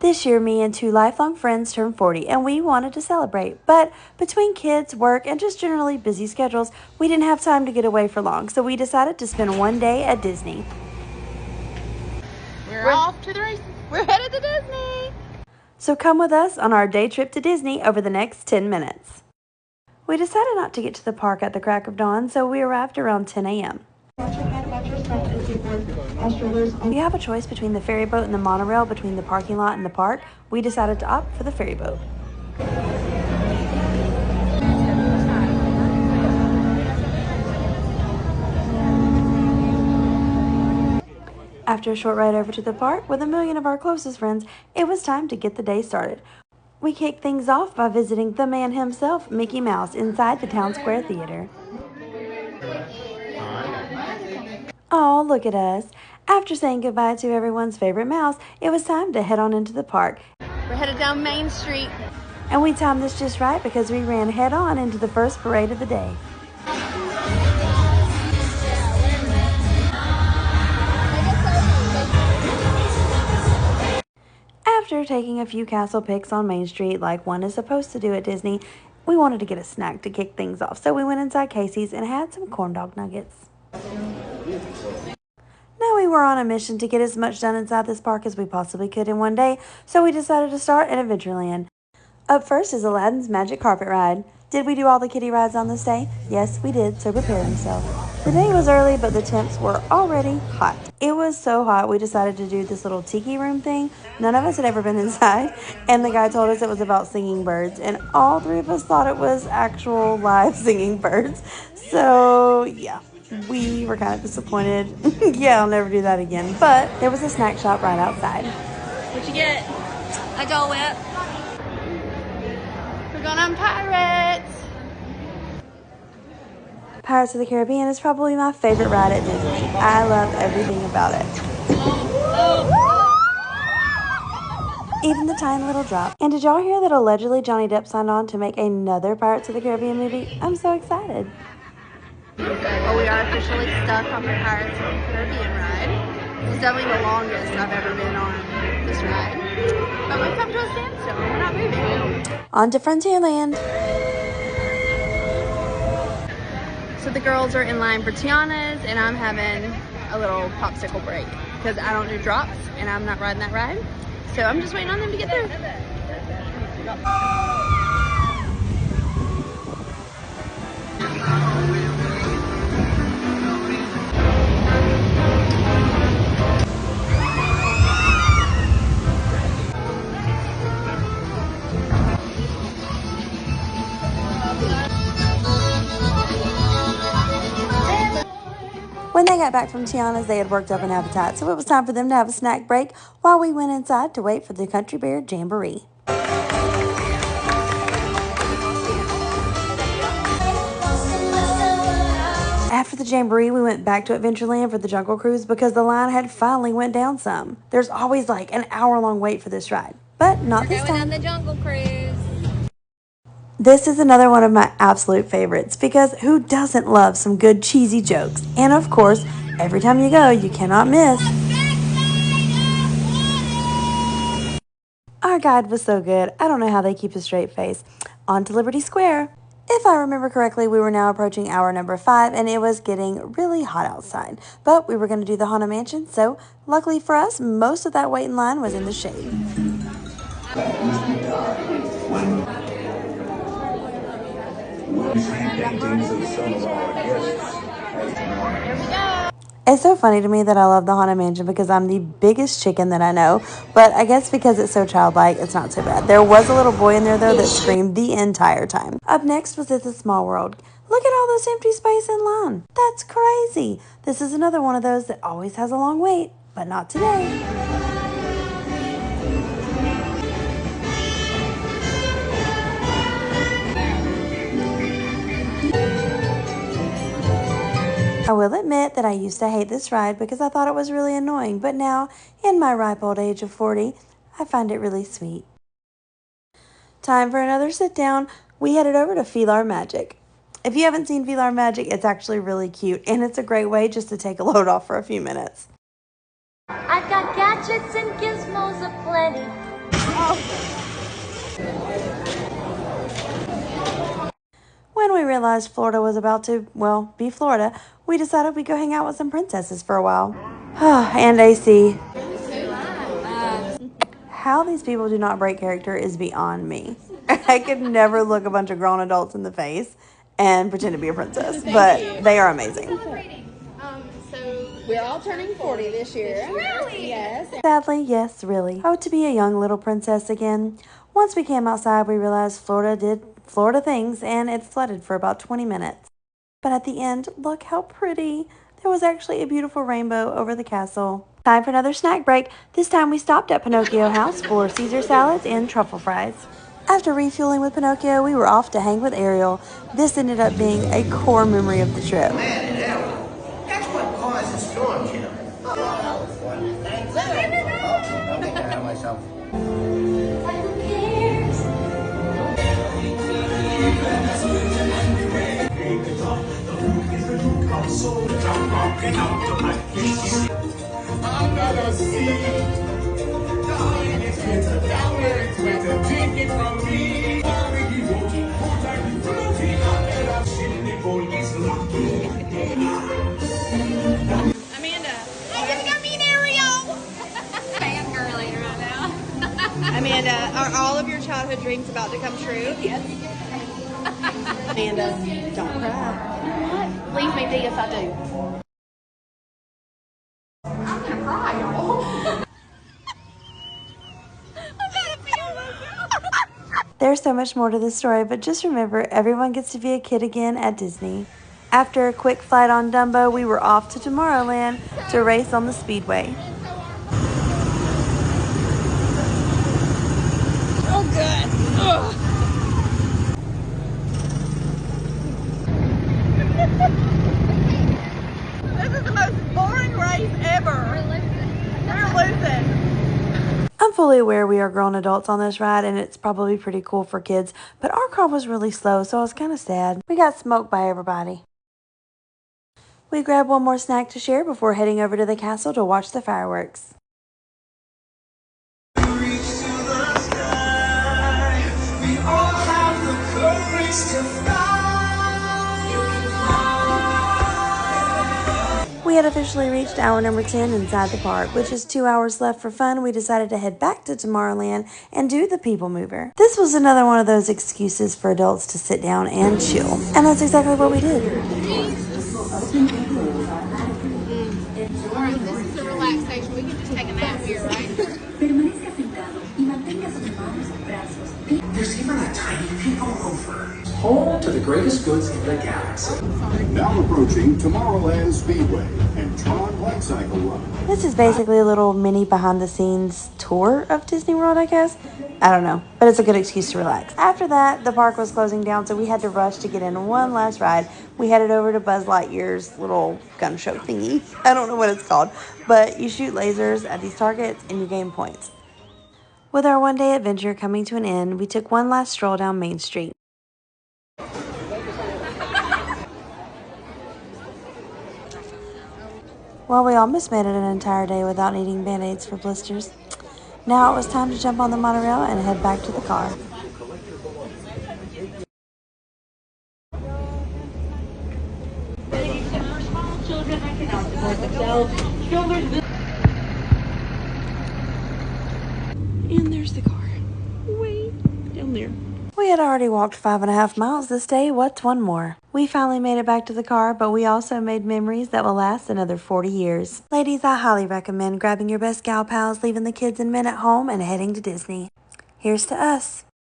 This year, me and two lifelong friends turned 40, and we wanted to celebrate. But between kids, work, and just generally busy schedules, we didn't have time to get away for long, so we decided to spend one day at Disney. We're off to the races. We're headed to Disney. So come with us on our day trip to Disney over the next 10 minutes. We decided not to get to the park at the crack of dawn, so we arrived around 10 a.m. You have a choice between the ferry boat and the monorail between the parking lot and the park. We decided to opt for the ferry boat. After a short ride over to the park with a million of our closest friends, it was time to get the day started. We kicked things off by visiting the man himself, Mickey Mouse, inside the Town Square Theater. Oh, look at us. After saying goodbye to everyone's favorite mouse, it was time to head on into the park. We're headed down Main Street. And we timed this just right because we ran head on into the first parade of the day. After taking a few castle pics on Main Street like one is supposed to do at Disney, we wanted to get a snack to kick things off, so we went inside Casey's and had some corn dog nuggets. Now we were on a mission to get as much done inside this park as we possibly could in one day, so we decided to start at Adventureland. Up first is Aladdin's Magic Carpet Ride. Did we do all the kiddie rides on this day? Yes, we did, so prepare yourself. The day was early, but the temps were already hot. It was so hot, we decided to do this little tiki room thing. None of us had ever been inside, and the guy told us it was about singing birds, and all three of us thought it was actual live singing birds. So, yeah. We were kind of disappointed. Yeah, I'll never do that again. But there was a snack shop right outside. What'd you get? A Dole Whip. We're going on Pirates. Pirates of the Caribbean is probably my favorite ride at Disney. I love everything about it. Even the tiny little drop. And did y'all hear that allegedly Johnny Depp signed on to make another Pirates of the Caribbean movie? I'm so excited. Well, we are officially stuck on the Pirates of the Caribbean ride. It's definitely the longest I've ever been on this ride. But we've come to a standstill. We're not moving. On to Frontierland. So the girls are in line for Tiana's, and I'm having a little popsicle break because I don't do drops, and I'm not riding that ride. So I'm just waiting on them to get through. When they got back from Tiana's, they had worked up an appetite, so it was time for them to have a snack break while we went inside to wait for the Country Bear Jamboree. After the Jamboree, we went back to Adventureland for the Jungle Cruise because the line had finally went down some. There's always like an hour-long wait for this ride, but not this time. We're going on the Jungle Cruise. This is another one of my absolute favorites because who doesn't love some good cheesy jokes? And of course, every time you go, you cannot miss. Our guide was so good, I don't know how they keep a straight face. On to Liberty Square. If I remember correctly, we were now approaching hour number 5 and it was getting really hot outside. But we were going to do the Haunted Mansion, so luckily for us, most of that wait in line was in the shade. It's so funny to me that I love the Haunted Mansion because I'm the biggest chicken that I know, but I guess because it's so childlike, it's not so bad. There was a little boy in there, though, that screamed the entire time. Up next was It's a Small World. Look at all this empty space in line. That's crazy. This is another one of those that always has a long wait, but not today. I will admit that I used to hate this ride because I thought it was really annoying, but now, in my ripe old age of 40, I find it really sweet. Time for another sit down. We headed over to Filar Magic. If you haven't seen Filar Magic, it's actually really cute, and it's a great way just to take a load off for a few minutes. I've got gadgets and gizmos aplenty. When we realized Florida was about to, well, be Florida, we decided we'd go hang out with some princesses for a while. And AC. How these people do not break character is beyond me. I could never look a bunch of grown adults in the face and pretend to be a princess, but they are amazing. We're all turning 40 this year. Really? Yes. Sadly, yes, really. Oh, to be a young little princess again. Once we came outside, we realized Florida did Florida things, and it flooded for about 20 minutes. But at the end, look how pretty. There was actually a beautiful rainbow over the castle. Time for another snack break. This time we stopped at Pinocchio House for Caesar salads and truffle fries. After refueling with Pinocchio, we were off to hang with Ariel. This ended up being a core memory of the trip. That's what causes storms, you know. Oh, that was fun. Thanks. I'll make that out of myself. Amanda, are all of your childhood dreams about to come true? Yes. Amanda, don't cry. What? Leave me be if I do. I'm gonna cry, y'all. There's so much more to this story, but just remember, everyone gets to be a kid again at Disney. After a quick flight on Dumbo, we were off to Tomorrowland to race on the Speedway. Oh, good. Ugh. This is the most boring race ever. We're losing. I'm fully aware we are grown adults on this ride, and it's probably pretty cool for kids, but our car was really slow, so I was kind of sad. We got smoked by everybody. We grabbed one more snack to share before heading over to the castle to watch the fireworks. We had officially reached hour number 10 inside the park, which is 2 hours left for fun. We decided to head back to Tomorrowland and do the People Mover. This was another one of those excuses for adults to sit down and chill, and that's exactly what we did. Alright, this is a relaxation. We can just take a nap here, right? There's even a tiny People Mover. Home to the greatest goods in the galaxy. Now approaching Tomorrowland Speedway and Tron Light Cycle Run. This is basically a little mini behind-the-scenes tour of Disney World, I guess. I don't know, but it's a good excuse to relax. After that, the park was closing down, so we had to rush to get in one last ride. We headed over to Buzz Lightyear's little gun show thingy. I don't know what it's called, but you shoot lasers at these targets and you gain points. With our one-day adventure coming to an end, we took one last stroll down Main Street. Well, we almost made it an entire day without needing Band-Aids for blisters. Now it was time to jump on the monorail and head back to the car. And there's the car. Way down there. We had already walked 5.5 miles this day. What's one more? We finally made it back to the car, but we also made memories that will last another 40 years. Ladies, I highly recommend grabbing your best gal pals, leaving the kids and men at home, and heading to Disney. Here's to us.